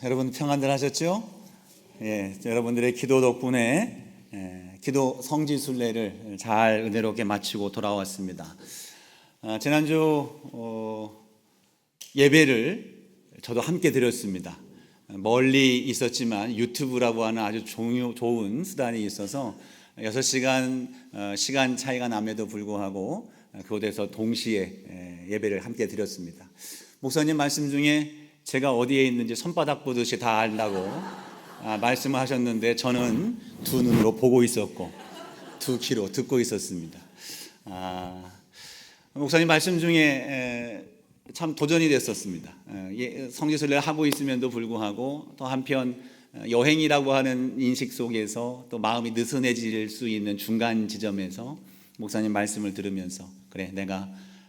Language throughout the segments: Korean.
여러분 평안들 하셨죠? 여러분들의 기도 덕분에 기도 성지순례를 잘 은혜롭게 마치고 돌아왔습니다. 지난주 예배를 저도 함께 드렸습니다. 멀리 있었지만 유튜브라고 하는 아주 좋은 수단이 있어서 6시간 시간 차이가 남에도 불구하고 그곳에서 동시에 예배를 함께 드렸습니다. 목사님 말씀 중에 제가 어디에 있는지 손바닥 보듯이 다 안다고 말씀을 하셨는데 저는 두 눈으로 보고 있었고 두 귀로 듣고 있었습니다. 목사님 말씀 중에 참 도전이 됐었습니다. 성지순례를 하고 있음에도 불구하고 또 한편 여행이라고 하는 인식 속에서 또 마음이 느슨해질 수 있는 중간 지점에서 목사님 말씀을 들으면서 그래, 내가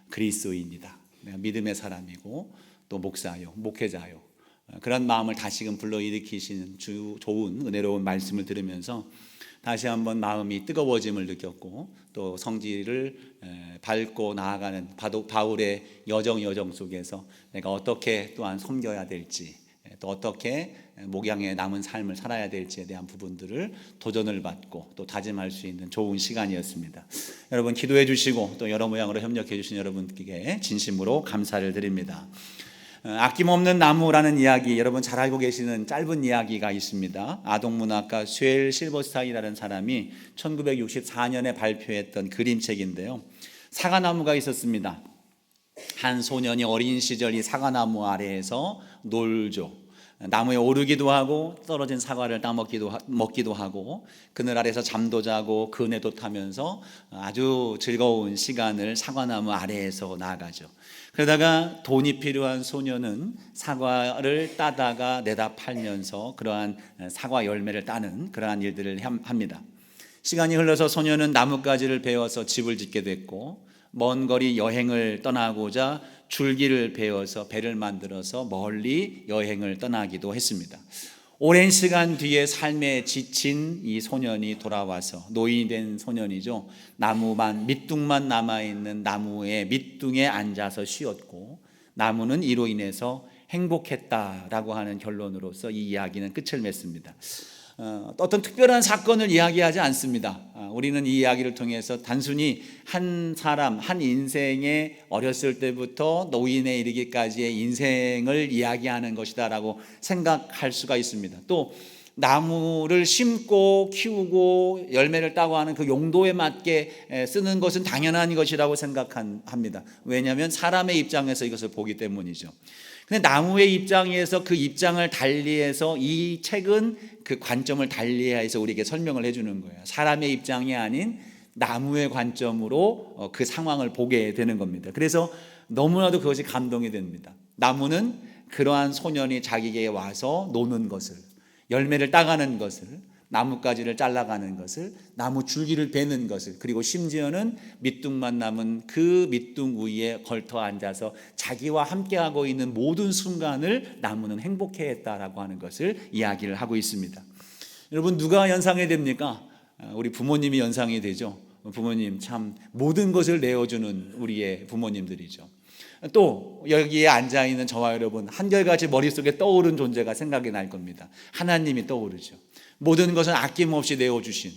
그리스도인이다, 내가 믿음의 사람이고 또 목사요, 목회자요, 그런 마음을 다시금 불러일으키시는 좋은 은혜로운 말씀을 들으면서 다시 한번 마음이 뜨거워짐을 느꼈고 또 성지를 밟고 나아가는 바울의 여정 속에서 내가 어떻게 또한 섬겨야 될지, 또 어떻게 목양에 남은 삶을 살아야 될지에 대한 부분들을 도전을 받고 또 다짐할 수 있는 좋은 시간이었습니다. 여러분 기도해 주시고 또 여러 모양으로 협력해 주신 여러분께 진심으로 감사를 드립니다. 아낌없는 나무라는 이야기, 여러분 잘 알고 계시는 짧은 이야기가 있습니다. 아동문학가 쉘 실버스타인이라는 사람이 1964년에 발표했던 그림책인데요. 사과나무가 있었습니다. 한 소년이 어린 시절 이 사과나무 아래에서 놀죠. 나무에 오르기도 하고 떨어진 사과를 먹기도 하고 그늘 아래에서 잠도 자고 그네도 타면서 아주 즐거운 시간을 사과나무 아래에서 나가죠. 그러다가 돈이 필요한 소년은 사과를 따다가 내다 팔면서 그러한 사과 열매를 따는 그러한 일들을 합니다. 시간이 흘러서 소년은 나뭇가지를 베어서 집을 짓게 됐고 먼 거리 여행을 떠나고자 줄기를 베어서 배를 만들어서 멀리 여행을 떠나기도 했습니다. 오랜 시간 뒤에 삶에 지친 이 소년이 돌아와서 노인이 된 소년이죠. 밑둥만 남아있는 나무의 밑둥에 앉아서 쉬었고 나무는 이로 인해서 행복했다라고 하는 결론으로서 이 이야기는 끝을 맺습니다. 어떤 특별한 사건을 이야기하지 않습니다. 우리는 이 이야기를 통해서 단순히 한 사람, 한 인생의 어렸을 때부터 노인에 이르기까지의 인생을 이야기하는 것이다라고 생각할 수가 있습니다. 또 나무를 심고 키우고 열매를 따고 하는 그 용도에 맞게 쓰는 것은 당연한 것이라고 생각합니다. 왜냐하면 사람의 입장에서 이것을 보기 때문이죠. 근데 나무의 입장에서 그 입장을 달리해서 이 책은 그 관점을 달리해서 우리에게 설명을 해주는 거예요. 사람의 입장이 아닌 나무의 관점으로 그 상황을 보게 되는 겁니다. 그래서 너무나도 그것이 감동이 됩니다. 나무는 그러한 소년이 자기에게 와서 노는 것을, 열매를 따가는 것을, 나뭇가지를 잘라가는 것을, 나무 줄기를 베는 것을, 그리고 심지어는 밑둥만 남은 그 밑둥 위에 걸터 앉아서 자기와 함께하고 있는 모든 순간을 나무는 행복해했다라고 하는 것을 이야기를 하고 있습니다. 여러분 누가 연상이 됩니까? 우리 부모님이 연상이 되죠. 부모님 참 모든 것을 내어주는 우리의 부모님들이죠. 또 여기에 앉아있는 저와 여러분 한결같이 머릿속에 떠오른 존재가 생각이 날 겁니다. 하나님이 떠오르죠. 모든 것을 아낌없이 내어주신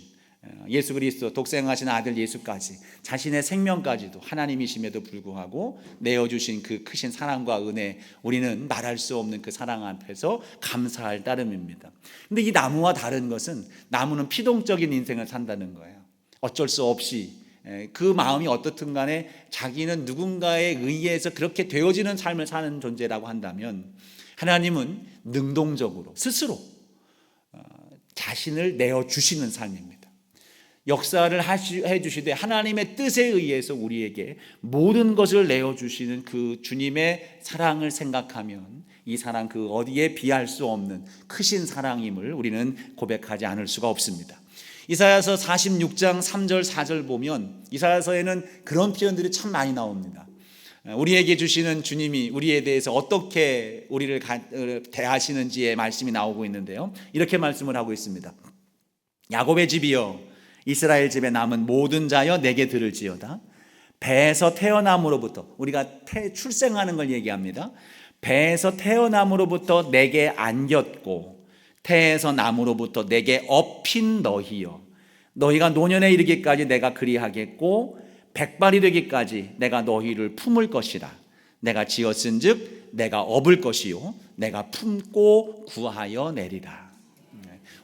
예수 그리스도 독생하신 아들 예수까지 자신의 생명까지도 하나님이심에도 불구하고 내어주신 그 크신 사랑과 은혜, 우리는 말할 수 없는 그 사랑 앞에서 감사할 따름입니다. 근데 이 나무와 다른 것은 나무는 피동적인 인생을 산다는 거예요. 어쩔 수 없이 그 마음이 어떻든 간에 자기는 누군가에 의해서 그렇게 되어지는 삶을 사는 존재라고 한다면 하나님은 능동적으로 스스로 자신을 내어주시는 삶입니다. 역사를 해주시되 하나님의 뜻에 의해서 우리에게 모든 것을 내어주시는 그 주님의 사랑을 생각하면 이 사랑 그 어디에 비할 수 없는 크신 사랑임을 우리는 고백하지 않을 수가 없습니다. 이사야서 46장 3절 4절 보면 이사야서에는 그런 표현들이 참 많이 나옵니다. 우리에게 주시는 주님이 우리에 대해서 어떻게 우리를 대하시는지의 말씀이 나오고 있는데요. 이렇게 말씀을 하고 있습니다. 야곱의 집이여 이스라엘 집에 남은 모든 자여 내게 들을지어다. 배에서 태어남으로부터, 우리가 출생하는 걸 얘기합니다. 배에서 태어남으로부터 내게 안겼고 태에서 남으로부터 내게 업힌 너희여, 너희가 노년에 이르기까지 내가 그리하겠고 백발이 되기까지 내가 너희를 품을 것이라. 내가 지었은즉 내가 업을 것이요 내가 품고 구하여 내리라.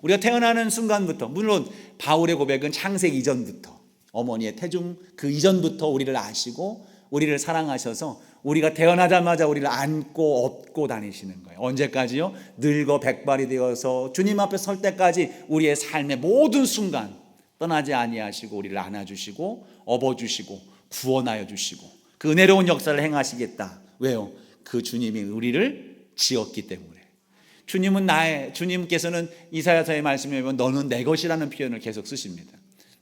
우리가 태어나는 순간부터, 물론 바울의 고백은 창세기 이전부터, 어머니의 태중 그 이전부터 우리를 아시고 우리를 사랑하셔서 우리가 태어나자마자 우리를 안고 업고 다니시는 거예요. 언제까지요? 늙어 백발이 되어서 주님 앞에 설 때까지 우리의 삶의 모든 순간 떠나지 아니하시고 우리를 안아주시고 업어주시고 구원하여 주시고 그 은혜로운 역사를 행하시겠다. 왜요? 그 주님이 우리를 지었기 때문에. 주님께서는 이사야서의 말씀에 보면 너는 내 것이라는 표현을 계속 쓰십니다.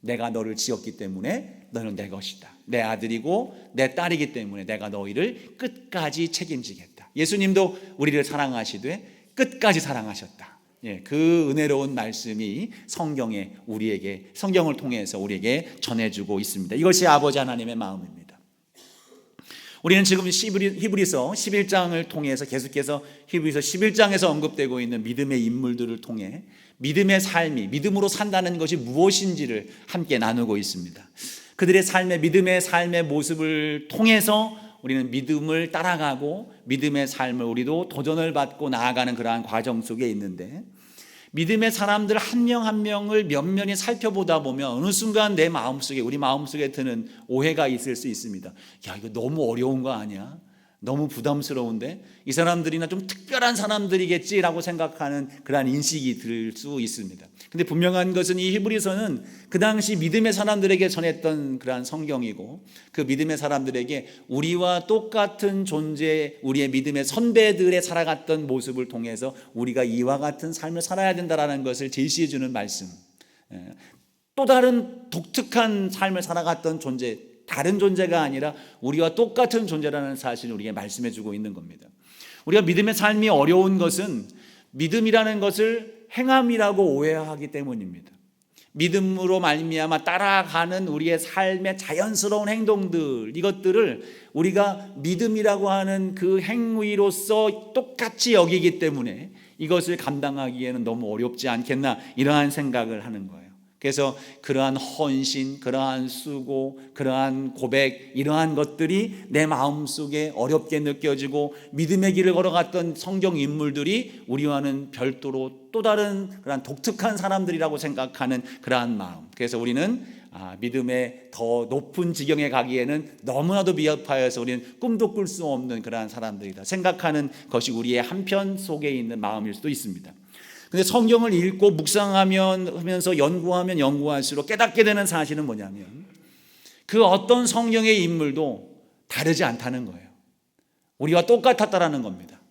내가 너를 지었기 때문에 너는 내 것이다. 내 아들이고 내 딸이기 때문에 내가 너희를 끝까지 책임지겠다. 예수님도 우리를 사랑하시되 끝까지 사랑하셨다. 그 은혜로운 말씀이 성경을 통해서 우리에게 전해주고 있습니다. 이것이 아버지 하나님의 마음입니다. 우리는 지금 히브리서 11장을 통해서 계속해서 히브리서 11장에서 언급되고 있는 믿음의 인물들을 통해 믿음의 삶이, 믿음으로 산다는 것이 무엇인지를 함께 나누고 있습니다. 그들의 믿음의 삶의 모습을 통해서 우리는 믿음을 따라가고 믿음의 삶을 우리도 도전을 받고 나아가는 그러한 과정 속에 있는데, 믿음의 사람들 한 명 한 명을 면면히 살펴보다 보면 어느 순간 내 마음속에, 우리 마음속에 드는 오해가 있을 수 있습니다. 야, 이거 너무 어려운 거 아니야? 너무 부담스러운데? 이 사람들이나 좀 특별한 사람들이겠지라고 생각하는 그러한 인식이 들 수 있습니다. 근데 분명한 것은 이 히브리서는 그 당시 믿음의 사람들에게 전했던 그러한 성경이고, 그 믿음의 사람들에게 우리와 똑같은 존재, 우리의 믿음의 선배들의 살아갔던 모습을 통해서 우리가 이와 같은 삶을 살아야 된다는 것을 제시해 주는 말씀, 또 다른 독특한 삶을 살아갔던 존재, 다른 존재가 아니라 우리와 똑같은 존재라는 사실을 우리에게 말씀해 주고 있는 겁니다. 우리가 믿음의 삶이 어려운 것은 믿음이라는 것을 행함이라고 오해하기 때문입니다. 믿음으로 말미암아 따라가는 우리의 삶의 자연스러운 행동들, 이것들을 우리가 믿음이라고 하는 그 행위로서 똑같이 여기기 때문에 이것을 감당하기에는 너무 어렵지 않겠나, 이러한 생각을 하는 거예요. 그래서 그러한 헌신, 그러한 수고, 그러한 고백, 이러한 것들이 내 마음속에 어렵게 느껴지고, 믿음의 길을 걸어갔던 성경 인물들이 우리와는 별도로 또 다른 그러한 독특한 사람들이라고 생각하는 그러한 마음. 그래서 우리는 믿음의 더 높은 지경에 가기에는 너무나도 미흡하여서 우리는 꿈도 꿀 수 없는 그러한 사람들이다 생각하는 것이 우리의 한편 속에 있는 마음일 수도 있습니다. 근데 성경을 읽고 묵상하면서 연구할수록 깨닫게 되는 사실은 뭐냐면, 그 어떤 성경의 인물도 다르지 않다는 거예요. 우리와 똑같았다라는 겁니다.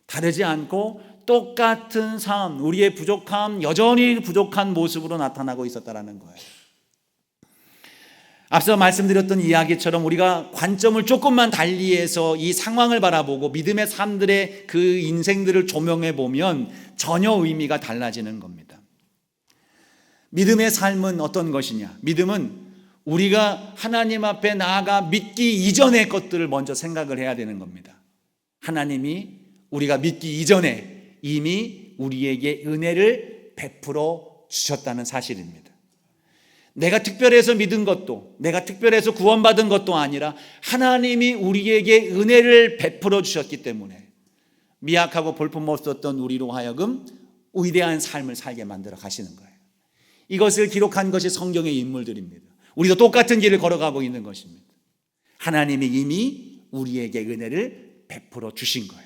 다르지 않고 똑같은 삶, 우리의 부족함, 여전히 부족한 모습으로 나타나고 있었다라는 거예요. 앞서 말씀드렸던 이야기처럼 우리가 관점을 조금만 달리해서 이 상황을 바라보고 믿음의 사람들의 그 인생들을 조명해 보면 전혀 의미가 달라지는 겁니다. 믿음의 삶은 어떤 것이냐? 믿음은 우리가 하나님 앞에 나아가 믿기 이전의 것들을 먼저 생각을 해야 되는 겁니다. 하나님이 우리가 믿기 이전에 이미 우리에게 은혜를 베풀어 주셨다는 사실입니다. 내가 특별해서 믿은 것도, 내가 특별해서 구원받은 것도 아니라 하나님이 우리에게 은혜를 베풀어 주셨기 때문에 미약하고 볼품없었던 우리로 하여금 위대한 삶을 살게 만들어 가시는 거예요. 이것을 기록한 것이 성경의 인물들입니다. 우리도 똑같은 길을 걸어가고 있는 것입니다. 하나님이 이미 우리에게 은혜를 베풀어 주신 거예요.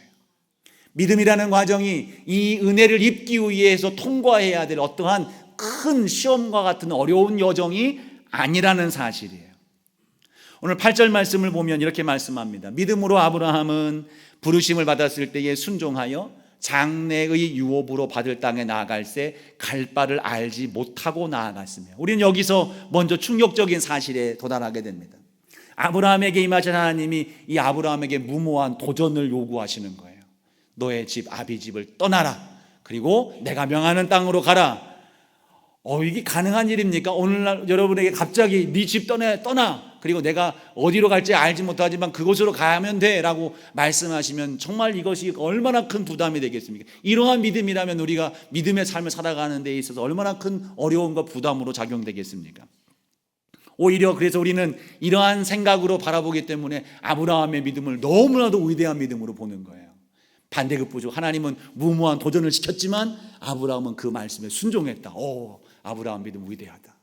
믿음이라는 과정이 이 은혜를 입기 위해서 통과해야 될 어떠한 큰 시험과 같은 어려운 여정이 아니라는 사실이에요. 오늘 8절 말씀을 보면 이렇게 말씀합니다. 믿음으로 아브라함은 부르심을 받았을 때에 순종하여 장래의 유업으로 받을 땅에 나아갈새 갈 바를 알지 못하고 나아갔으며, 우리는 여기서 먼저 충격적인 사실에 도달하게 됩니다. 아브라함에게 임하신 하나님이 이 아브라함에게 무모한 도전을 요구하시는 거예요. 너의 집 아비 집을 떠나라, 그리고 내가 명하는 땅으로 가라. 이게 가능한 일입니까? 오늘날 여러분에게 갑자기 네 집 떠나, 그리고 내가 어디로 갈지 알지 못하지만 그곳으로 가면 돼 라고 말씀하시면 정말 이것이 얼마나 큰 부담이 되겠습니까? 이러한 믿음이라면 우리가 믿음의 삶을 살아가는 데 있어서 얼마나 큰 어려움과 부담으로 작용되겠습니까? 오히려 그래서 우리는 이러한 생각으로 바라보기 때문에 아브라함의 믿음을 너무나도 위대한 믿음으로 보는 거예요. 반대급부죠. 하나님은 무모한 도전을 시켰지만 아브라함은 그 말씀에 순종했다. 아브라함 믿음 위대하다.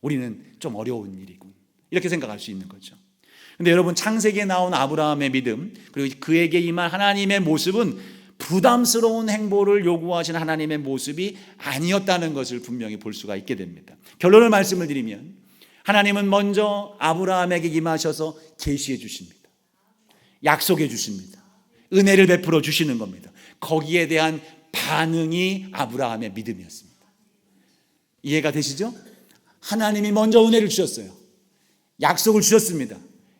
우리는 좀 어려운 일이군. 이렇게 생각할 수 있는 거죠. 근데 여러분, 창세기에 나온 아브라함의 믿음, 그리고 그에게 임한 하나님의 모습은 부담스러운 행보를 요구하신 하나님의 모습이 아니었다는 것을 분명히 볼 수가 있게 됩니다. 결론을 말씀을 드리면 하나님은 먼저 아브라함에게 임하셔서 계시해 주십니다. 약속해 주십니다. 은혜를 베풀어 주시는 겁니다. 거기에 대한 반응이 아브라함의 믿음이었습니다. 이해가 되시죠? 하나님이 먼저 은혜를 주셨어요. 약속을 주셨습니다.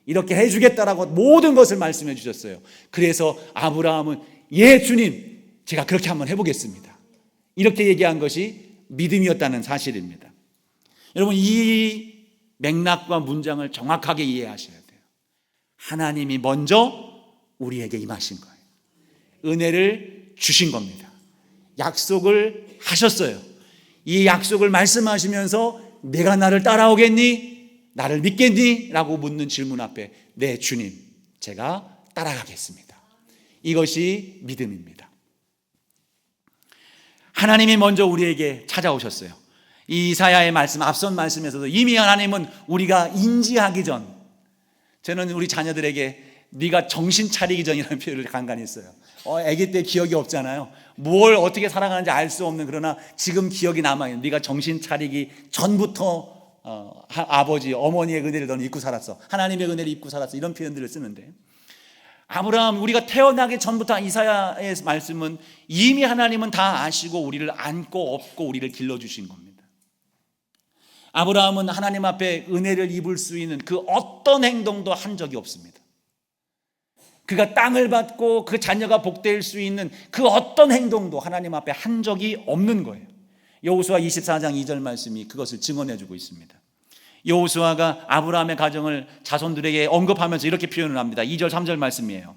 이렇게 해주겠다라고 모든 것을 말씀해 주셨어요. 그래서 아브라함은 예 주님, 제가 그렇게 한번 해보겠습니다. 이렇게 얘기한 것이 믿음이었다는 사실입니다. 여러분, 이 맥락과 문장을 정확하게 이해하셔야 돼요. 하나님이 먼저 우리에게 임하신 거예요. 은혜를 주신 겁니다. 약속을 하셨어요. 이 약속을 말씀하시면서 내가 나를 따라오겠니? 나를 믿겠니? 라고 묻는 질문 앞에 네 주님, 제가 따라가겠습니다. 이것이 믿음입니다. 하나님이 먼저 우리에게 찾아오셨어요. 이 이사야의 말씀, 앞선 말씀에서도 이미 하나님은 우리가 인지하기 전, 저는 우리 자녀들에게 네가 정신 차리기 전이라는 표현을 간간히 써요. 아기 때 기억이 없잖아요. 뭘 어떻게 살아가는지 알 수 없는, 그러나 지금 기억이 남아있는, 네가 정신 차리기 전부터 아버지, 어머니의 은혜를 너는 잊고 살았어. 하나님의 은혜를 잊고 살았어. 이런 표현들을 쓰는데, 아브라함, 우리가 태어나기 전부터 이사야의 말씀은 이미 하나님은 다 아시고 우리를 안고 업고 우리를 길러주신 겁니다. 아브라함은 하나님 앞에 은혜를 입을 수 있는 그 어떤 행동도 한 적이 없습니다. 그가 땅을 받고 그 자녀가 복될 수 있는 그 어떤 행동도 하나님 앞에 한 적이 없는 거예요. 여호수아 24장 2절 말씀이 그것을 증언해 주고 있습니다. 여호수아가 아브라함의 가정을 자손들에게 언급하면서 이렇게 표현을 합니다. 2절 3절 말씀이에요.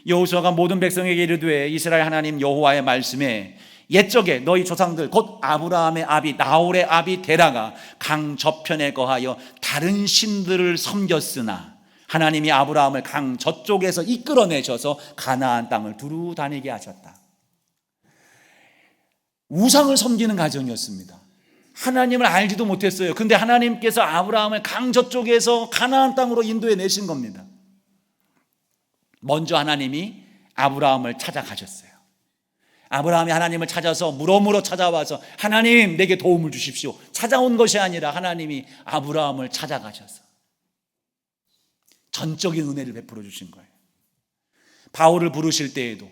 여호수아가 모든 백성에게 이르되 이스라엘 하나님 여호와의 말씀에 옛적에 너희 조상들 곧 아브라함의 아비 나홀의 아비 데라가 강 저편에 거하여 다른 신들을 섬겼으나 하나님이 아브라함을 강 저쪽에서 이끌어내셔서 가나안 땅을 두루 다니게 하셨다. 우상을 섬기는 가정이었습니다. 하나님을 알지도 못했어요. 근데 하나님께서 아브라함을 강 저쪽에서 가나안 땅으로 인도해 내신 겁니다. 먼저 하나님이 아브라함을 찾아가셨어요. 아브라함이 하나님을 찾아서 물어물어 찾아와서 하나님 내게 도움을 주십시오. 찾아온 것이 아니라 하나님이 아브라함을 찾아가셔서 전적인 은혜를 베풀어 주신 거예요. 바울을 부르실 때에도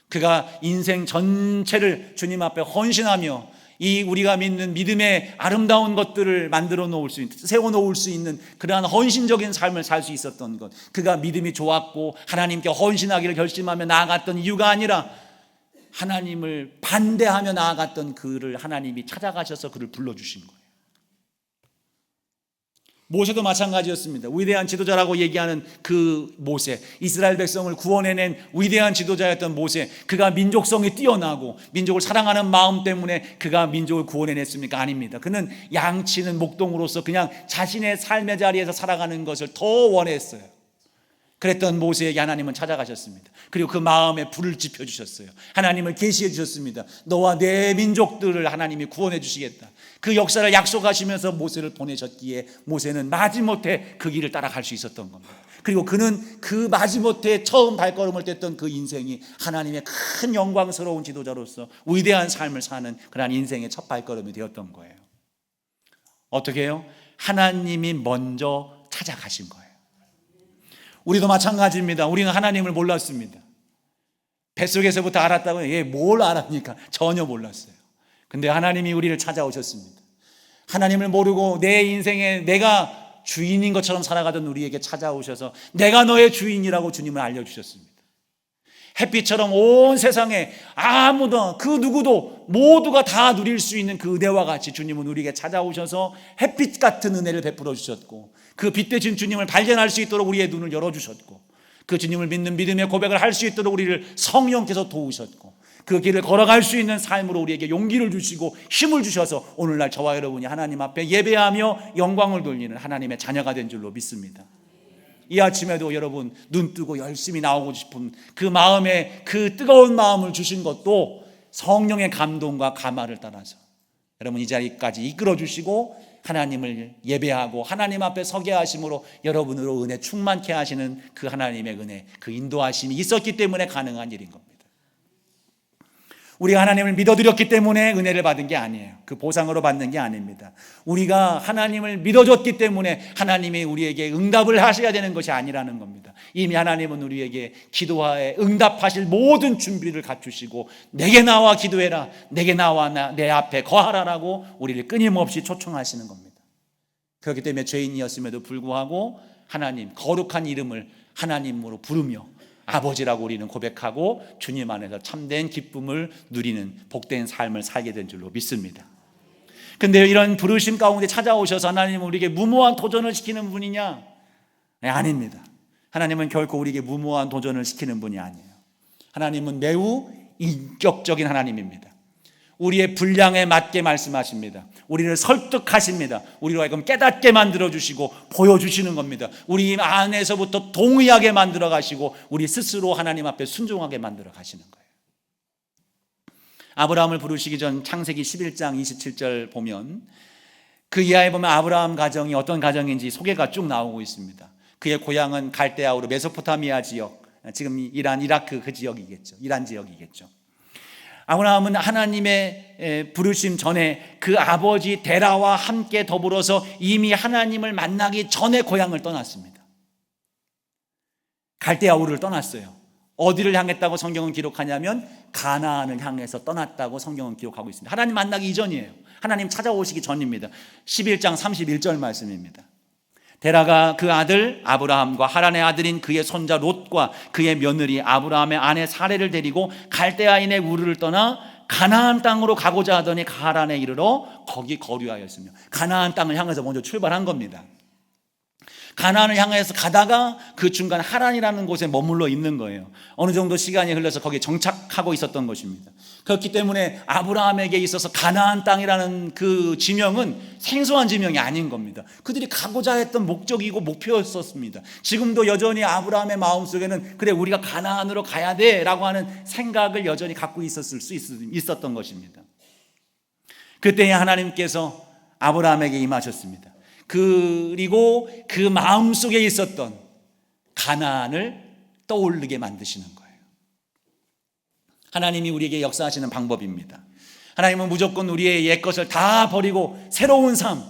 그가 인생 전체를 주님 앞에 헌신하며 이 우리가 믿는 믿음의 아름다운 것들을 만들어 놓을 수 있는, 세워 놓을 수 있는 그러한 헌신적인 삶을 살 수 있었던 것, 그가 믿음이 좋았고 하나님께 헌신하기를 결심하며 나아갔던 이유가 아니라 하나님을 반대하며 나아갔던 그를 하나님이 찾아가셔서 그를 불러주신 거예요. 모세도 마찬가지였습니다. 위대한 지도자라고 얘기하는 그 모세, 이스라엘 백성을 구원해낸 위대한 지도자였던 모세, 그가 민족성이 뛰어나고 민족을 사랑하는 마음 때문에 그가 민족을 구원해냈습니까? 아닙니다. 그는 양치는 목동으로서 그냥 자신의 삶의 자리에서 살아가는 것을 더 원했어요. 그랬던 모세에게 하나님은 찾아가셨습니다. 그리고 그 마음에 불을 지펴주셨어요. 하나님을 계시해 주셨습니다. 너와 내 민족들을 하나님이 구원해 주시겠다. 그 역사를 약속하시면서 모세를 보내셨기에 모세는 마지못해 그 길을 따라갈 수 있었던 겁니다. 그리고 그는 그 마지못해 처음 발걸음을 뗐던 그 인생이 하나님의 큰 영광스러운 지도자로서 위대한 삶을 사는 그런 인생의 첫 발걸음이 되었던 거예요. 어떻게 해요? 하나님이 먼저 찾아가신 거예요. 우리도 마찬가지입니다. 우리는 하나님을 몰랐습니다. 뱃속에서부터 알았다고요? 뭘 알았습니까? 전혀 몰랐어요. 근데 하나님이 우리를 찾아오셨습니다. 하나님을 모르고 내 인생에 내가 주인인 것처럼 살아가던 우리에게 찾아오셔서 내가 너의 주인이라고 주님을 알려주셨습니다. 햇빛처럼 온 세상에 아무도 그 누구도 모두가 다 누릴 수 있는 그 은혜와 같이 주님은 우리에게 찾아오셔서 햇빛 같은 은혜를 베풀어 주셨고, 그 빛 대신 주님을 발견할 수 있도록 우리의 눈을 열어주셨고, 그 주님을 믿는 믿음의 고백을 할 수 있도록 우리를 성령께서 도우셨고, 그 길을 걸어갈 수 있는 삶으로 우리에게 용기를 주시고 힘을 주셔서 오늘날 저와 여러분이 하나님 앞에 예배하며 영광을 돌리는 하나님의 자녀가 된 줄로 믿습니다. 이 아침에도 여러분 눈 뜨고 열심히 나오고 싶은 그 마음에 그 뜨거운 마음을 주신 것도 성령의 감동과 감화를 따라서 여러분 이 자리까지 이끌어 주시고 하나님을 예배하고 하나님 앞에 서게 하심으로 여러분으로 은혜 충만케 하시는 그 하나님의 은혜, 그 인도하심이 있었기 때문에 가능한 일인 겁니다. 우리가 하나님을 믿어드렸기 때문에 은혜를 받은 게 아니에요. 그 보상으로 받는 게 아닙니다. 우리가 하나님을 믿어줬기 때문에 하나님이 우리에게 응답을 하셔야 되는 것이 아니라는 겁니다. 이미 하나님은 우리에게 기도하에 응답하실 모든 준비를 갖추시고 내게 나와 기도해라, 내게 나와 내 앞에 거하라라고 우리를 끊임없이 초청하시는 겁니다. 그렇기 때문에 죄인이었음에도 불구하고 하나님 거룩한 이름을 하나님으로 부르며 아버지라고 우리는 고백하고 주님 안에서 참된 기쁨을 누리는 복된 삶을 살게 된 줄로 믿습니다. 근데 이런 부르심 가운데 찾아오셔서 하나님은 우리에게 무모한 도전을 시키는 분이냐? 네, 아닙니다. 하나님은 결코 우리에게 무모한 도전을 시키는 분이 아니에요. 하나님은 매우 인격적인 하나님입니다. 우리의 분량에 맞게 말씀하십니다. 우리를 설득하십니다. 우리로 하여금 깨닫게 만들어주시고 보여주시는 겁니다. 우리 안에서부터 동의하게 만들어 가시고 우리 스스로 하나님 앞에 순종하게 만들어 가시는 거예요. 아브라함을 부르시기 전 창세기 11장 27절 보면 그 이하에 보면 아브라함 가정이 어떤 가정인지 소개가 쭉 나오고 있습니다. 그의 고향은 갈대아우르 메소포타미아 지역, 지금 이란 이라크 그 지역이겠죠. 이란 지역이겠죠. 아브라함은 하나님의 부르심 전에 그 아버지 데라와 함께 더불어서 이미 하나님을 만나기 전에 고향을 떠났습니다. 갈대아우르를 떠났어요. 어디를 향했다고 성경은 기록하냐면 가나안을 향해서 떠났다고 성경은 기록하고 있습니다. 하나님 만나기 이전이에요. 하나님 찾아오시기 전입니다. 11장 31절 말씀입니다. 데라가 그 아들 아브라함과 하란의 아들인 그의 손자 롯과 그의 며느리 아브라함의 아내 사레를 데리고 갈대아인의 우르를 떠나 가나안 땅으로 가고자 하더니 가란에 이르러 거기 거류하였으며, 가나안 땅을 향해서 먼저 출발한 겁니다. 가나안을 향해서 가다가 그 중간 하란이라는 곳에 머물러 있는 거예요. 어느 정도 시간이 흘러서 거기에 정착하고 있었던 것입니다. 그렇기 때문에 아브라함에게 있어서 가나안 땅이라는 그 지명은 생소한 지명이 아닌 겁니다. 그들이 가고자 했던 목적이고 목표였었습니다. 지금도 여전히 아브라함의 마음속에는 그래 우리가 가나안으로 가야 돼 라고 하는 생각을 여전히 갖고 있었던 것입니다. 그때 하나님께서 아브라함에게 임하셨습니다. 그리고 그 마음속에 있었던 가나안을 떠오르게 만드시는 거예요. 하나님이 우리에게 역사하시는 방법입니다. 하나님은 무조건 우리의 옛것을 다 버리고 새로운 삶,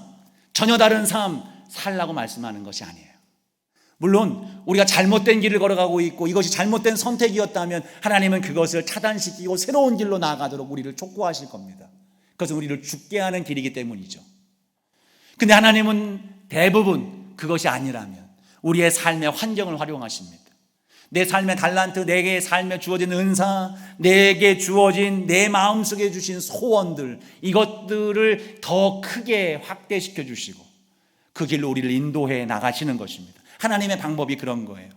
전혀 다른 삶 살라고 말씀하는 것이 아니에요. 물론 우리가 잘못된 길을 걸어가고 있고 이것이 잘못된 선택이었다면 하나님은 그것을 차단시키고 새로운 길로 나아가도록 우리를 촉구하실 겁니다. 그것은 우리를 죽게 하는 길이기 때문이죠. 근데 하나님은 대부분 그것이 아니라면 우리의 삶의 환경을 활용하십니다. 내 삶의 달란트, 내게 삶에 주어진 은사, 내게 주어진 내 마음속에 주신 소원들, 이것들을 더 크게 확대시켜 주시고 그 길로 우리를 인도해 나가시는 것입니다. 하나님의 방법이 그런 거예요.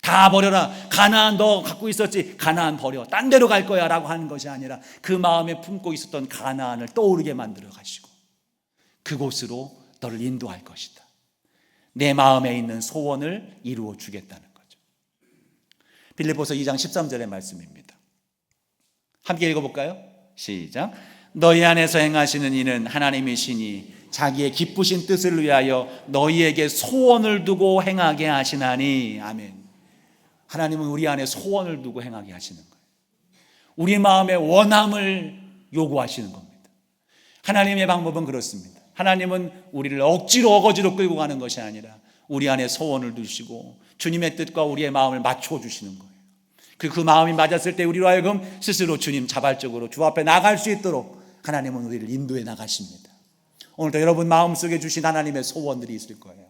다 버려라. 가나안 너 갖고 있었지. 가나안 버려. 딴 데로 갈 거야 라고 하는 것이 아니라 그 마음에 품고 있었던 가나안을 떠오르게 만들어 가시고 그곳으로 너를 인도할 것이다. 내 마음에 있는 소원을 이루어 주겠다는 거죠. 빌립보서 2장 13절의 말씀입니다. 함께 읽어볼까요? 시작. 너희 안에서 행하시는 이는 하나님이시니 자기의 기쁘신 뜻을 위하여 너희에게 소원을 두고 행하게 하시나니. 아멘. 하나님은 우리 안에 소원을 두고 행하게 하시는 거예요. 우리 마음의 원함을 요구하시는 겁니다. 하나님의 방법은 그렇습니다. 하나님은 우리를 억지로 어거지로 끌고 가는 것이 아니라 우리 안에 소원을 두시고 주님의 뜻과 우리의 마음을 맞춰주시는 거예요. 그 마음이 맞았을 때 우리로 하여금 스스로 주님 자발적으로 주 앞에 나갈 수 있도록 하나님은 우리를 인도해 나가십니다. 오늘도 여러분 마음속에 주신 하나님의 소원들이 있을 거예요.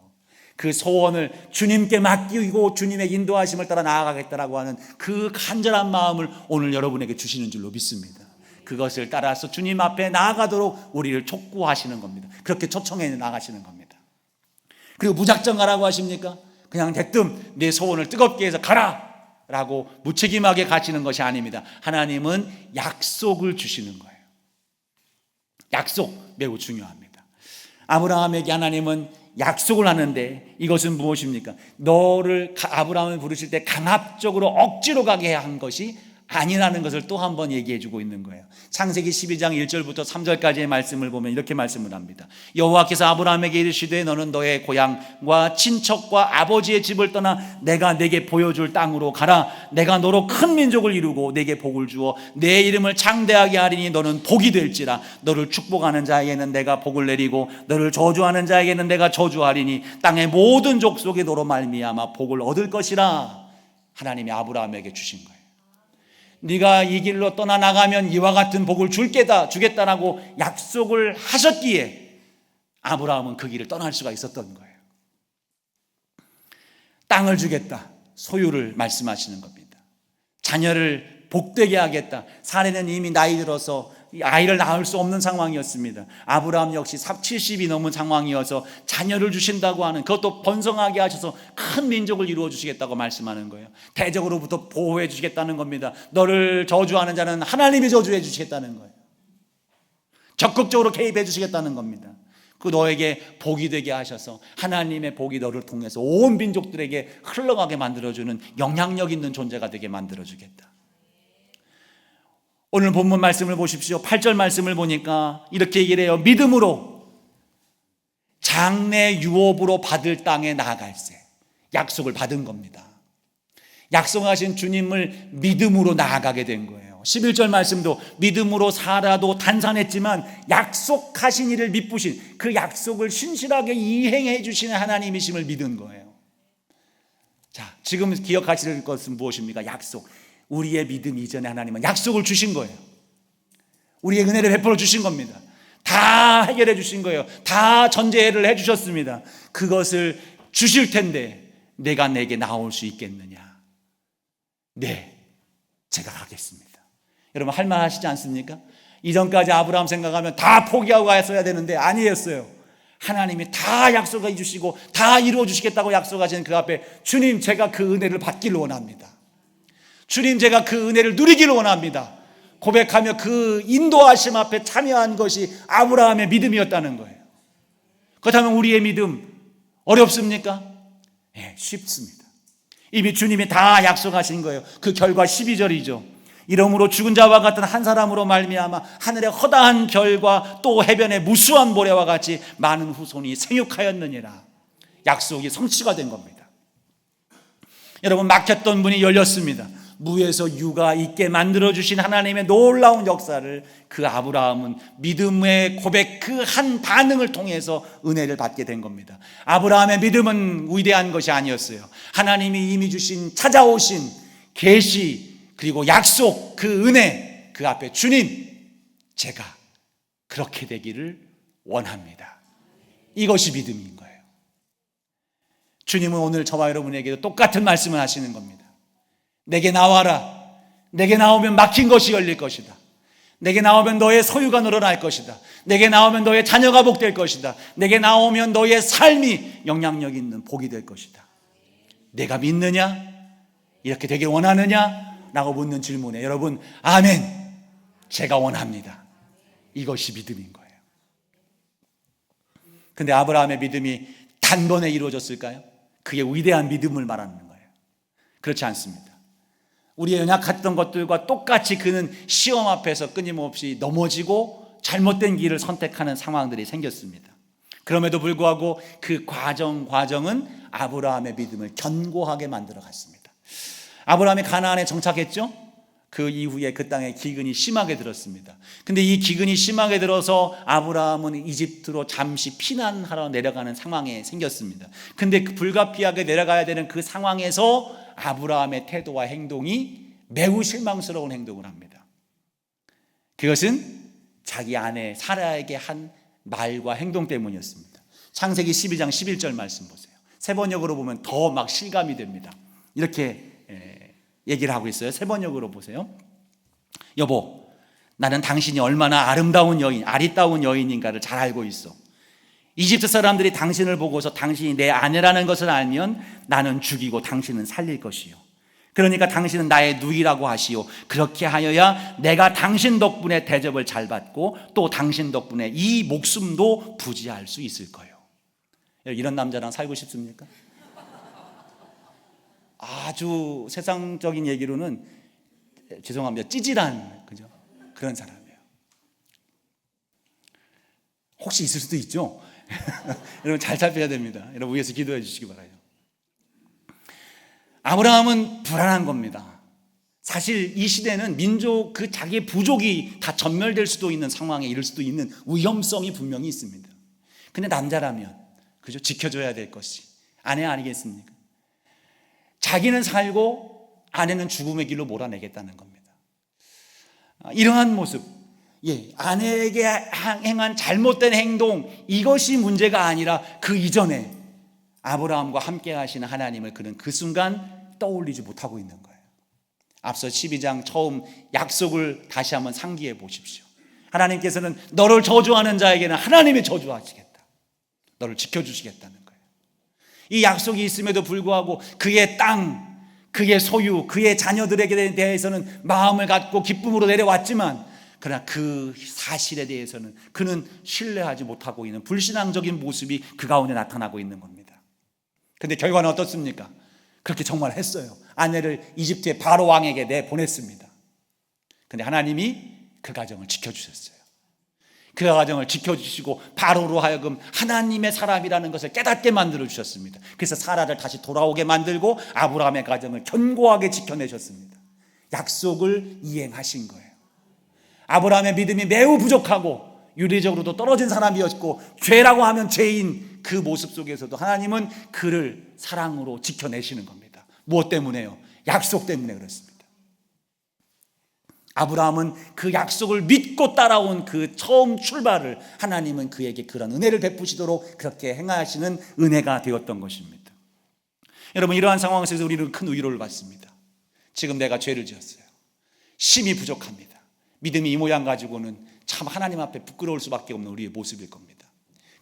그 소원을 주님께 맡기고 주님의 인도하심을 따라 나아가겠다라고 하는 그 간절한 마음을 오늘 여러분에게 주시는 줄로 믿습니다. 그것을 따라서 주님 앞에 나아가도록 우리를 촉구하시는 겁니다. 그렇게 초청해 나가시는 겁니다. 그리고 무작정 가라고 하십니까? 그냥 대뜸 내 소원을 뜨겁게 해서 가라 라고 무책임하게 가시는 것이 아닙니다. 하나님은 약속을 주시는 거예요. 약속 매우 중요합니다. 아브라함에게 하나님은 약속을 하는데 이것은 무엇입니까? 너를 아브라함을 부르실 때 강압적으로 억지로 가게 한 것이 아니라는 것을 또 한 번 얘기해 주고 있는 거예요. 창세기 12장 1절부터 3절까지의 말씀을 보면 이렇게 말씀을 합니다. 여호와께서 아브라함에게 이르시되 너는 너의 고향과 친척과 아버지의 집을 떠나 내가 내게 보여줄 땅으로 가라. 내가 너로 큰 민족을 이루고 내게 복을 주어 내 이름을 창대하게 하리니 너는 복이 될지라. 너를 축복하는 자에게는 내가 복을 내리고 너를 저주하는 자에게는 내가 저주하리니 땅의 모든 족속이 너로 말미암아 복을 얻을 것이라. 하나님이 아브라함에게 주신 거예요. 네가 이 길로 떠나나가면 이와 같은 복을 주겠다라고 약속을 하셨기에 아브라함은 그 길을 떠날 수가 있었던 거예요. 땅을 주겠다, 소유를 말씀하시는 겁니다. 자녀를 복되게 하겠다. 사례는 이미 나이 들어서 아이를 낳을 수 없는 상황이었습니다. 아브라함 역시 70이 넘은 상황이어서 자녀를 주신다고 하는, 그것도 번성하게 하셔서 큰 민족을 이루어 주시겠다고 말씀하는 거예요. 대적으로부터 보호해 주시겠다는 겁니다. 너를 저주하는 자는 하나님이 저주해 주시겠다는 거예요. 적극적으로 개입해 주시겠다는 겁니다. 그 너에게 복이 되게 하셔서 하나님의 복이 너를 통해서 온 민족들에게 흘러가게 만들어주는 영향력 있는 존재가 되게 만들어주겠다. 오늘 본문 말씀을 보십시오. 8절 말씀을 보니까 이렇게 얘기를 해요. 믿음으로 장래 유업으로 받을 땅에 나아갈세. 약속을 받은 겁니다. 약속하신 주님을 믿음으로 나아가게 된 거예요. 11절 말씀도 믿음으로 사라도 단산했지만 약속하신 이를 믿으신, 그 약속을 신실하게 이행해 주시는 하나님이심을 믿은 거예요. 자, 지금 기억하실 것은 무엇입니까? 약속. 우리의 믿음 이전에 하나님은 약속을 주신 거예요. 우리의 은혜를 베풀어 주신 겁니다. 다 해결해 주신 거예요. 다 전제를 해 주셨습니다. 그것을 주실 텐데 내가 내게 나올 수 있겠느냐? 네, 제가 가겠습니다. 여러분 할만하시지 않습니까? 이전까지 아브라함 생각하면 다 포기하고 갔어야 되는데 아니었어요. 하나님이 다 약속해 주시고 다 이루어 주시겠다고 약속하신 그 앞에 주님, 제가 그 은혜를 받기를 원합니다. 주님, 제가 그 은혜를 누리기를 원합니다. 고백하며 그 인도하심 앞에 참여한 것이 아브라함의 믿음이었다는 거예요. 그렇다면 우리의 믿음 어렵습니까? 네, 쉽습니다. 이미 주님이 다 약속하신 거예요. 그 결과 12절이죠. 이러므로 죽은 자와 같은 한 사람으로 말미암아 하늘의 허다한 별과 또 해변의 무수한 모래와 같이 많은 후손이 생육하였느니라. 약속이 성취가 된 겁니다. 여러분, 막혔던 문이 열렸습니다. 무에서 유가 있게 만들어주신 하나님의 놀라운 역사를 그 아브라함은 믿음의 고백 그 한 반응을 통해서 은혜를 받게 된 겁니다. 아브라함의 믿음은 위대한 것이 아니었어요. 하나님이 이미 주신 찾아오신 계시 그리고 약속, 그 은혜, 그 앞에 주님, 제가 그렇게 되기를 원합니다. 이것이 믿음인 거예요. 주님은 오늘 저와 여러분에게도 똑같은 말씀을 하시는 겁니다. 내게 나와라. 내게 나오면 막힌 것이 열릴 것이다. 내게 나오면 너의 소유가 늘어날 것이다. 내게 나오면 너의 자녀가 복될 것이다. 내게 나오면 너의 삶이 영향력 있는 복이 될 것이다. 내가 믿느냐? 이렇게 되길 원하느냐? 라고 묻는 질문에 여러분, 아멘, 제가 원합니다. 이것이 믿음인 거예요. 근데 아브라함의 믿음이 단번에 이루어졌을까요? 그게 위대한 믿음을 말하는 거예요. 그렇지 않습니다. 우리의 연약했던 것들과 똑같이 그는 시험 앞에서 끊임없이 넘어지고 잘못된 길을 선택하는 상황들이 생겼습니다. 그럼에도 불구하고 그 과정은 아브라함의 믿음을 견고하게 만들어 갔습니다. 아브라함이 가나안에 정착했죠? 그 이후에 그 땅에 기근이 심하게 들었습니다. 근데 이 기근이 심하게 들어서 아브라함은 이집트로 잠시 피난하러 내려가는 상황에 생겼습니다. 근데 그 불가피하게 내려가야 되는 그 상황에서 아브라함의 태도와 행동이 매우 실망스러운 행동을 합니다. 그것은 자기 아내 사라에게 한 말과 행동 때문이었습니다. 창세기 12장 11절 말씀 보세요. 세 번역으로 보면 더 막 실감이 됩니다. 이렇게 얘기를 하고 있어요. 세 번역으로 보세요. 여보, 나는 당신이 얼마나 아름다운 여인, 아리따운 여인인가를 잘 알고 있어. 이집트 사람들이 당신을 보고서 당신이 내 아내라는 것을 알면 나는 죽이고 당신은 살릴 것이요. 그러니까 당신은 나의 누이라고 하시오. 그렇게 하여야 내가 당신 덕분에 대접을 잘 받고 또 당신 덕분에 이 목숨도 부지할 수 있을 거예요. 이런 남자랑 살고 싶습니까? 아주 세상적인 얘기로는 죄송합니다. 찌질한 그죠? 그런 사람이에요. 혹시 있을 수도 있죠. 여러분 잘 살펴야 됩니다. 여러분 위해서 기도해 주시기 바라요. 아브라함은 불안한 겁니다. 사실 이 시대는 민족 그 자기의 부족이 다 전멸될 수도 있는 상황에 이를 수도 있는 위험성이 분명히 있습니다. 근데 남자라면 그죠? 지켜줘야 될 것이 아내 아니겠습니까? 자기는 살고 아내는 죽음의 길로 몰아내겠다는 겁니다. 이러한 모습, 아내에게 행한 잘못된 행동, 이것이 문제가 아니라 그 이전에 아브라함과 함께 하시는 하나님을 그는 그 순간 떠올리지 못하고 있는 거예요. 앞서 12장 처음 약속을 다시 한번 상기해 보십시오. 하나님께서는 너를 저주하는 자에게는 하나님이 저주하시겠다. 너를 지켜주시겠다는 거예요. 이 약속이 있음에도 불구하고 그의 땅, 그의 소유, 그의 자녀들에게 대해서는 마음을 갖고 기쁨으로 내려왔지만 그러나 그 사실에 대해서는 그는 신뢰하지 못하고 있는 불신앙적인 모습이 그 가운데 나타나고 있는 겁니다. 그런데 결과는 어떻습니까? 그렇게 정말 했어요. 아내를 이집트의 바로 왕에게 내보냈습니다. 그런데 하나님이 그 가정을 지켜주셨어요. 그 가정을 지켜주시고 바로로 하여금 하나님의 사람이라는 것을 깨닫게 만들어주셨습니다. 그래서 사라를 다시 돌아오게 만들고 아브라함의 가정을 견고하게 지켜내셨습니다. 약속을 이행하신 거예요. 아브라함의 믿음이 매우 부족하고 윤리적으로도 떨어진 사람이었고 죄라고 하면 죄인 그 모습 속에서도 하나님은 그를 사랑으로 지켜내시는 겁니다. 무엇 때문에요? 약속 때문에 그렇습니다. 아브라함은 그 약속을 믿고 따라온 그 처음 출발을 하나님은 그에게 그런 은혜를 베푸시도록 그렇게 행하시는 은혜가 되었던 것입니다. 여러분 이러한 상황에서 우리는 큰 위로를 받습니다. 지금 내가 죄를 지었어요. 심히 부족합니다. 믿음이 이 모양 가지고는 참 하나님 앞에 부끄러울 수밖에 없는 우리의 모습일 겁니다.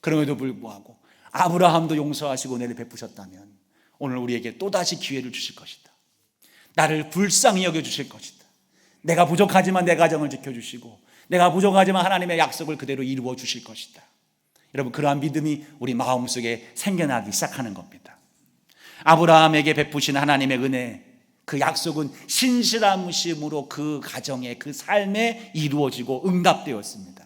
그럼에도 불구하고 아브라함도 용서하시고 은혜를 베푸셨다면 오늘 우리에게 또다시 기회를 주실 것이다. 나를 불쌍히 여겨주실 것이다. 내가 부족하지만 내 가정을 지켜주시고 내가 부족하지만 하나님의 약속을 그대로 이루어 주실 것이다. 여러분 그러한 믿음이 우리 마음속에 생겨나기 시작하는 겁니다. 아브라함에게 베푸신 하나님의 은혜, 그 약속은 신실함으로 그 가정에 그 삶에 이루어지고 응답되었습니다.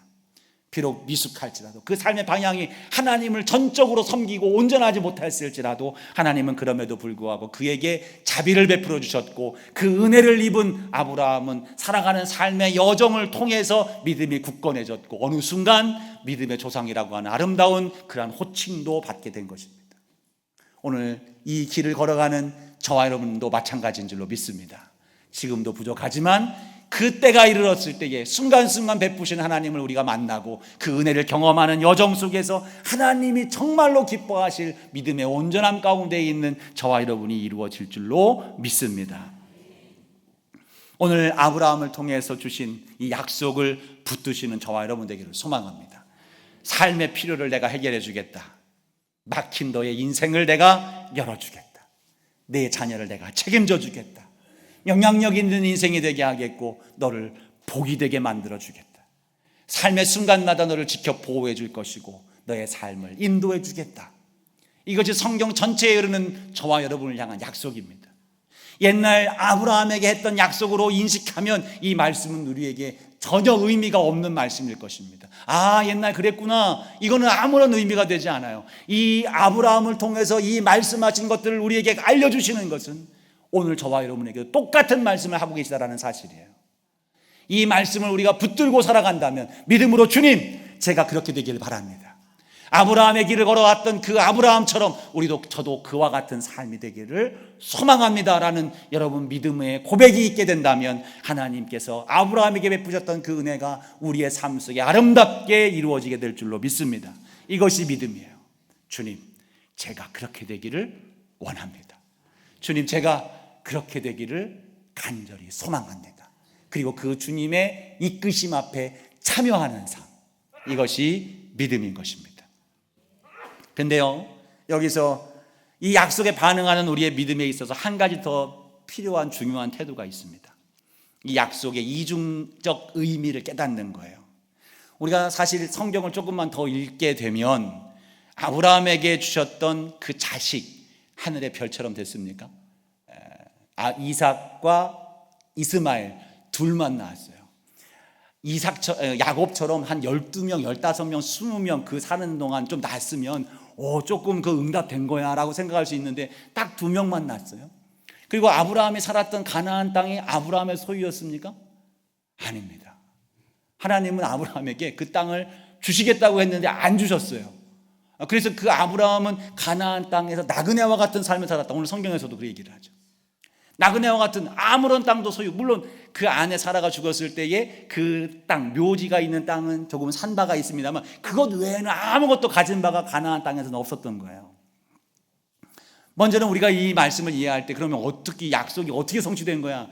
비록 미숙할지라도 그 삶의 방향이 하나님을 전적으로 섬기고 온전하지 못했을지라도 하나님은 그럼에도 불구하고 그에게 자비를 베풀어 주셨고 그 은혜를 입은 아브라함은 살아가는 삶의 여정을 통해서 믿음이 굳건해졌고 어느 순간 믿음의 조상이라고 하는 아름다운 그러한 호칭도 받게 된 것입니다. 오늘 이 길을 걸어가는 저와 여러분도 마찬가지인 줄로 믿습니다. 지금도 부족하지만 그때가 이르렀을 때에 순간순간 베푸신 하나님을 우리가 만나고 그 은혜를 경험하는 여정 속에서 하나님이 정말로 기뻐하실 믿음의 온전함 가운데 있는 저와 여러분이 이루어질 줄로 믿습니다. 오늘 아브라함을 통해서 주신 이 약속을 붙드시는 저와 여러분 되기를 소망합니다. 삶의 필요를 내가 해결해 주겠다. 막힌 너의 인생을 내가 열어주겠다. 내 자녀를 내가 책임져 주겠다. 영향력 있는 인생이 되게 하겠고 너를 복이 되게 만들어 주겠다. 삶의 순간마다 너를 지켜 보호해 줄 것이고 너의 삶을 인도해 주겠다. 이것이 성경 전체에 이르는 저와 여러분을 향한 약속입니다. 옛날 아브라함에게 했던 약속으로 인식하면 이 말씀은 우리에게 전혀 의미가 없는 말씀일 것입니다. 아, 옛날 그랬구나. 이거는 아무런 의미가 되지 않아요. 이 아브라함을 통해서 이 말씀하신 것들을 우리에게 알려주시는 것은 오늘 저와 여러분에게 똑같은 말씀을 하고 계시다라는 사실이에요. 이 말씀을 우리가 붙들고 살아간다면 믿음으로 주님, 제가 그렇게 되기를 바랍니다. 아브라함의 길을 걸어왔던 그 아브라함처럼 저도 그와 같은 삶이 되기를 소망합니다라는 여러분 믿음의 고백이 있게 된다면 하나님께서 아브라함에게 베푸셨던 그 은혜가 우리의 삶 속에 아름답게 이루어지게 될 줄로 믿습니다. 이것이 믿음이에요. 주님, 제가 그렇게 되기를 원합니다. 주님, 제가 그렇게 되기를 간절히 소망합니다. 그리고 그 주님의 이끄심 앞에 참여하는 삶, 이것이 믿음인 것입니다. 근데요, 여기서 이 약속에 반응하는 우리의 믿음에 있어서 한 가지 더 필요한 중요한 태도가 있습니다. 이 약속의 이중적 의미를 깨닫는 거예요. 우리가 사실 성경을 조금만 더 읽게 되면 아브라함에게 주셨던 그 자식, 하늘의 별처럼 됐습니까? 이삭과 이스마엘 둘만 낳았어요. 야곱처럼 한 12명, 15명, 20명 그 사는 동안 좀 낳았으면 조금 그 응답된 거야 라고 생각할 수 있는데 딱 2명만 낳았어요. 그리고 아브라함이 살았던 가나안 땅이 아브라함의 소유였습니까? 아닙니다. 하나님은 아브라함에게 그 땅을 주시겠다고 했는데 안 주셨어요. 그래서 그 아브라함은 가나안 땅에서 나그네와 같은 삶을 살았다. 오늘 성경에서도 그 얘기를 하죠. 나그네와 같은 아무런 땅도 소유, 물론 그 아내 사라가 죽었을 때에 그 땅, 묘지가 있는 땅은 조금 산바가 있습니다만 그것 외에는 아무것도 가진 바가 가나안 땅에서는 없었던 거예요. 먼저는 우리가 이 말씀을 이해할 때 그러면 어떻게 약속이 어떻게 성취된 거야?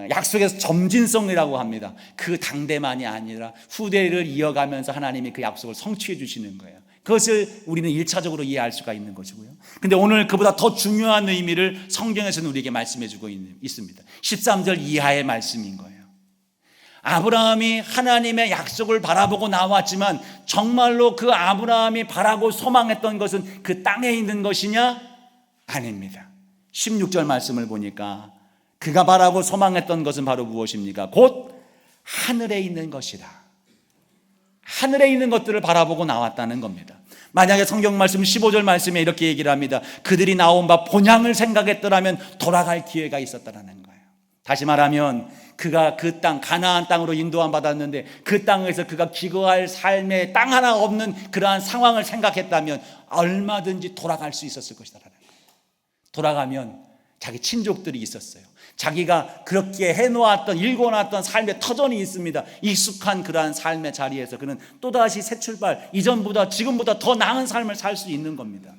약속에서 점진성이라고 합니다. 그 당대만이 아니라 후대를 이어가면서 하나님이 그 약속을 성취해 주시는 거예요. 그것을 우리는 1차적으로 이해할 수가 있는 것이고요. 근데 오늘 그보다 더 중요한 의미를 성경에서는 우리에게 말씀해 주고 있습니다. 13절 이하의 말씀인 거예요. 아브라함이 하나님의 약속을 바라보고 나왔지만 정말로 그 아브라함이 바라고 소망했던 것은 그 땅에 있는 것이냐? 아닙니다. 16절 말씀을 보니까 그가 바라고 소망했던 것은 바로 무엇입니까? 곧 하늘에 있는 것이라. 하늘에 있는 것들을 바라보고 나왔다는 겁니다. 만약에 성경 말씀 15절 말씀에 이렇게 얘기를 합니다. 그들이 나온 바 본향을 생각했더라면 돌아갈 기회가 있었다라는 거예요. 다시 말하면 그가 그 땅 가나안 땅으로 인도함 받았는데 그 땅에서 그가 기거할 삶에 땅 하나 없는 그러한 상황을 생각했다면 얼마든지 돌아갈 수 있었을 것이다라는 거예요. 돌아가면 자기 친족들이 있었어요. 자기가 그렇게 해놓았던 읽어놨던 삶의 터전이 있습니다. 익숙한 그러한 삶의 자리에서 그는 또다시 새 출발, 이전보다 지금보다 더 나은 삶을 살 수 있는 겁니다.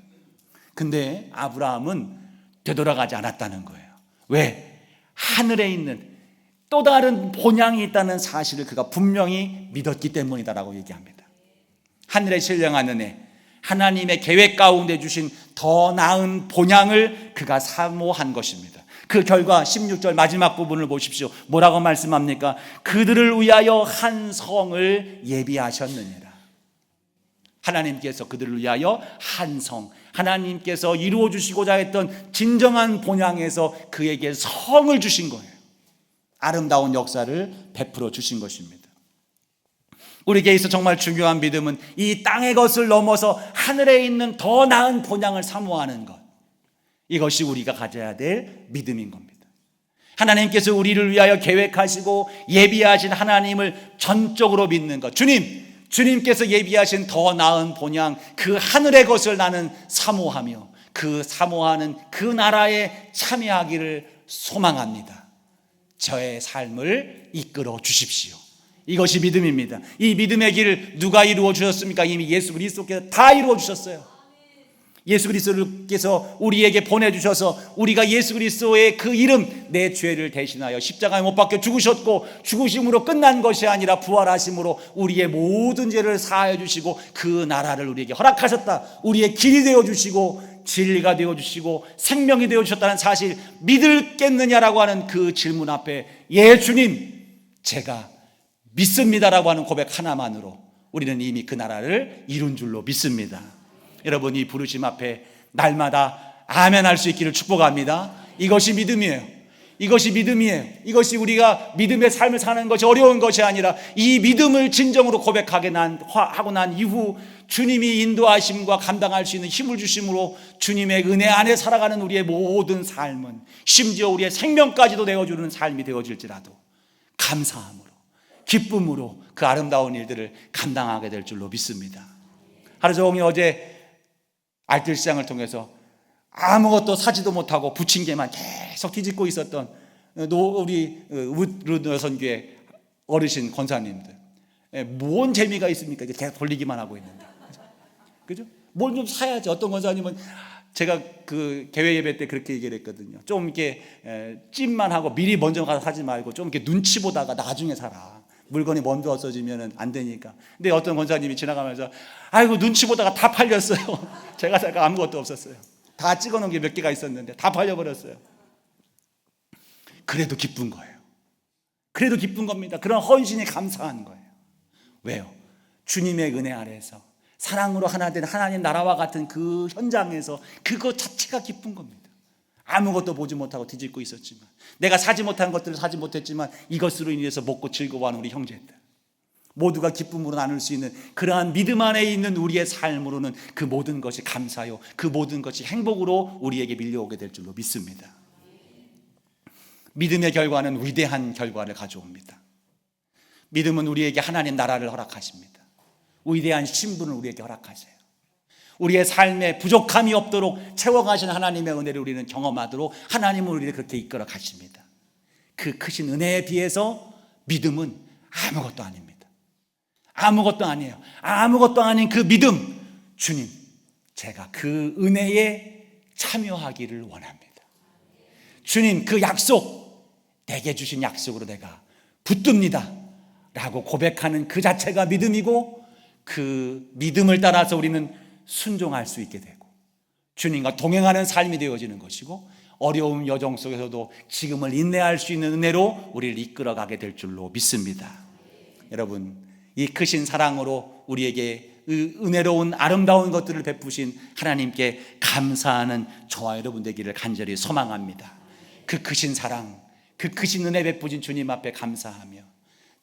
근데 아브라함은 되돌아가지 않았다는 거예요. 왜? 하늘에 있는 또 다른 본향이 있다는 사실을 그가 분명히 믿었기 때문이다라고 얘기합니다. 하늘에 신령한 은혜, 하나님의 계획 가운데 주신 더 나은 본향을 그가 사모한 것입니다. 그 결과 16절 마지막 부분을 보십시오. 뭐라고 말씀합니까? 그들을 위하여 한 성을 예비하셨느니라. 하나님께서 그들을 위하여 한 성, 하나님께서 이루어 주시고자 했던 진정한 본향에서 그에게 성을 주신 거예요. 아름다운 역사를 베풀어 주신 것입니다. 우리에게 있어 정말 중요한 믿음은 이 땅의 것을 넘어서 하늘에 있는 더 나은 본향을 사모하는 것, 이것이 우리가 가져야 될 믿음인 겁니다. 하나님께서 우리를 위하여 계획하시고 예비하신 하나님을 전적으로 믿는 것, 주님께서 예비하신 더 나은 본향, 그 하늘의 것을 나는 사모하며 그 사모하는 그 나라에 참여하기를 소망합니다. 저의 삶을 이끌어 주십시오. 이것이 믿음입니다. 이 믿음의 길을 누가 이루어 주셨습니까? 이미 예수 그리스도께서 다 이루어 주셨어요. 예수 그리스도께서 우리에게 보내주셔서 우리가 예수 그리스도의 그 이름, 내 죄를 대신하여 십자가에 못 박혀 죽으셨고 죽으심으로 끝난 것이 아니라 부활하심으로 우리의 모든 죄를 사하여 주시고 그 나라를 우리에게 허락하셨다. 우리의 길이 되어주시고 진리가 되어주시고 생명이 되어주셨다는 사실 믿을겠느냐라고 하는 그 질문 앞에 예 주님 제가 믿습니다라고 하는 고백 하나만으로 우리는 이미 그 나라를 이룬 줄로 믿습니다. 여러분, 이 부르심 앞에 날마다 아멘 할 수 있기를 축복합니다. 이것이 믿음이에요. 이것이 믿음이에요. 이것이 우리가 믿음의 삶을 사는 것이 어려운 것이 아니라 이 믿음을 진정으로 하고 난 이후 주님이 인도하심과 감당할 수 있는 힘을 주심으로 주님의 은혜 안에 살아가는 우리의 모든 삶은 심지어 우리의 생명까지도 내어주는 삶이 되어질지라도 감사함으로 기쁨으로 그 아름다운 일들을 감당하게 될 줄로 믿습니다. 하루 종일 어제 알뜰시장을 통해서 아무것도 사지도 못하고 부침개만 계속 뒤집고 있었던 우리 우르드선교회 어르신 권사님들, 뭔 재미가 있습니까? 계속 돌리기만 하고 있는데, 그죠? 뭘 좀 사야지. 어떤 권사님은 제가 그 개회 예배 때 그렇게 얘기를 했거든요. 좀 이렇게 찜만 하고 미리 먼저 가서 사지 말고 좀 이렇게 눈치 보다가 나중에 사라. 물건이 먼저 없어지면 안 되니까. 근데 어떤 권사님이 지나가면서 아이고 눈치 보다가 다 팔렸어요. 제가 살 거 아무것도 없었어요. 다 찍어놓은 게 몇 개가 있었는데 다 팔려버렸어요. 그래도 기쁜 거예요. 그래도 기쁜 겁니다. 그런 헌신이 감사한 거예요. 왜요? 주님의 은혜 아래에서 사랑으로 하나 된 하나님 나라와 같은 그 현장에서 그것 자체가 기쁜 겁니다. 아무것도 보지 못하고 뒤집고 있었지만, 내가 사지 못한 것들을 사지 못했지만 이것으로 인해서 먹고 즐거워하는 우리 형제들, 모두가 기쁨으로 나눌 수 있는 그러한 믿음 안에 있는 우리의 삶으로는 그 모든 것이 감사요, 그 모든 것이 행복으로 우리에게 밀려오게 될 줄로 믿습니다. 믿음의 결과는 위대한 결과를 가져옵니다. 믿음은 우리에게 하나님 나라를 허락하십니다. 위대한 신분을 우리에게 허락하세요. 우리의 삶에 부족함이 없도록 채워가신 하나님의 은혜를 우리는 경험하도록 하나님은 우리를 그렇게 이끌어 가십니다. 그 크신 은혜에 비해서 믿음은 아무것도 아닙니다. 아무것도 아니에요. 아무것도 아닌 그 믿음, 주님, 제가 그 은혜에 참여하기를 원합니다. 주님, 그 약속, 내게 주신 약속으로 내가 붙듭니다 라고 고백하는 그 자체가 믿음이고, 그 믿음을 따라서 우리는 순종할 수 있게 되고 주님과 동행하는 삶이 되어지는 것이고, 어려움 여정 속에서도 지금을 인내할 수 있는 은혜로 우리를 이끌어가게 될 줄로 믿습니다. 여러분, 이 크신 사랑으로 우리에게 은혜로운 아름다운 것들을 베푸신 하나님께 감사하는 저와 여러분 되기를 간절히 소망합니다. 그 크신 사랑, 그 크신 은혜 베푸신 주님 앞에 감사하며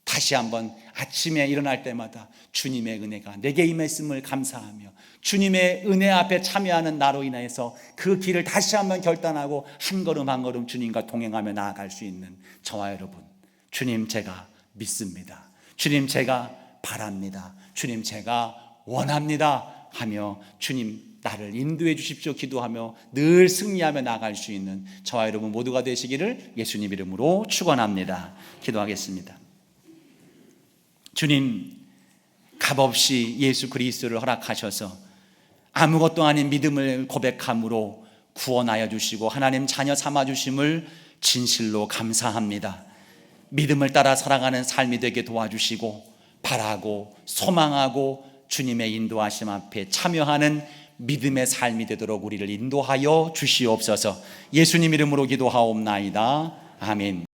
다시 한번 아침에 일어날 때마다 주님의 은혜가 내게 임했음을 감사하며 주님의 은혜 앞에 참여하는 나로 인해서 그 길을 다시 한번 결단하고 한 걸음 한 걸음 주님과 동행하며 나아갈 수 있는 저와 여러분, 주님 제가 믿습니다. 주님 제가 바랍니다. 주님 제가 원합니다 하며 주님 나를 인도해 주십시오 기도하며 늘 승리하며 나아갈 수 있는 저와 여러분 모두가 되시기를 예수님 이름으로 축원합니다. 기도하겠습니다. 주님, 값없이 예수 그리스도를 허락하셔서 아무것도 아닌 믿음을 고백함으로 구원하여 주시고 하나님 자녀 삼아 주심을 진실로 감사합니다. 믿음을 따라 살아가는 삶이 되게 도와주시고 바라고 소망하고 주님의 인도하심 앞에 참여하는 믿음의 삶이 되도록 우리를 인도하여 주시옵소서. 예수님 이름으로 기도하옵나이다. 아멘.